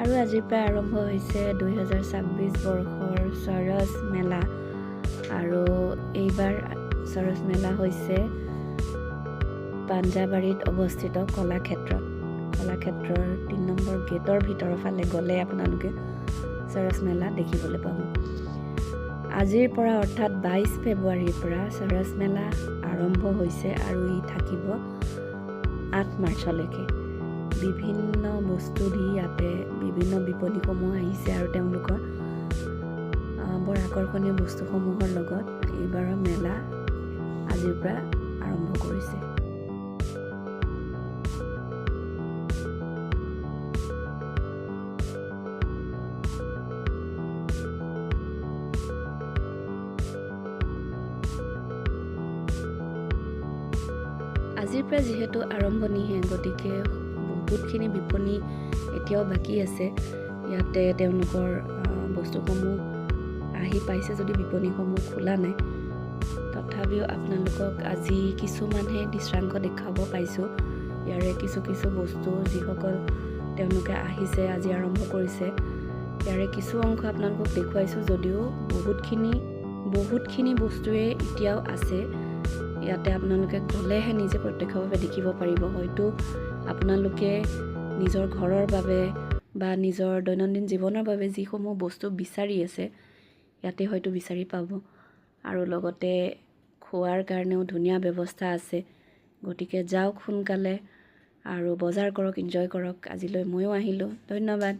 আৰু আজিৰ পৰা আৰম্ভ হৈছে 2026 বৰ্ষৰ সৰস মেলা। আৰু এইবাৰ সৰস মেলা হৈছে পাঞ্জাবাৰীত অৱস্থিত কলাক্ষেত্ৰত। কলাক্ষেত্ৰৰ 3 নম্বৰ গেটৰ ভিতৰৰ ফালে গ'লে আপোনালোকে সৰস মেলা দেখিবলৈ পাব। আজিৰ পৰা অৰ্থাৎ 22 ফেব্ৰুৱাৰীৰ পৰা সৰস মেলা আৰম্ভ হৈছে আৰু ই থাকিব 8 মাৰ্চলৈকে। বিভিন্ন বস্তু দি ইয়াতে বিভিন্ন বিপণীসমূহ আহিছে আৰু তেওঁলোকৰ বৰ আকৰ্ষণীয় বস্তুসমূহৰ লগত এইবাৰৰ মেলা আজিৰ পৰা আৰম্ভ কৰিছে। আজিৰ পৰা যিহেতু আৰম্ভণিহে, গতিকে বহুতখিনি বিপণী এতিয়াও বাকী আছে। ইয়াতে তেওঁলোকৰ বস্তুসমূহ আহি পাইছে যদি বিপণীসমূহ খোলা নাই। তথাপিও আপোনালোকক আজি কিছুমানহে দৃশ্যাংশ দেখাব পাইছোঁ। ইয়াৰে কিছু বস্তু যিসকল তেওঁলোকে আহিছে, আজি আৰম্ভ কৰিছে, ইয়াৰে কিছু অংশ আপোনালোকক দেখুৱাইছোঁ। যদিও বহুতখিনি বস্তুৱে এতিয়াও আছে। ইয়াতে আপোনালোকে গ'লেহে নিজে প্ৰত্যক্ষভাৱে দেখিব পাৰিব। হয়তো আপোনালোকে নিজৰ ঘৰৰ বাবে বা নিজৰ দৈনন্দিন জীৱনৰ বাবে যিসমূহ বস্তু বিচাৰি আছে, ইয়াতে হয়তো বিচাৰি পাব। আৰু লগতে খোৱাৰ কাৰণেও ধুনীয়া ব্যৱস্থা আছে। গতিকে যাওক সোনকালে আৰু বজাৰ কৰক, এনজয় কৰক। আজিলৈ ময়ো আহিলোঁ। ধন্যবাদ।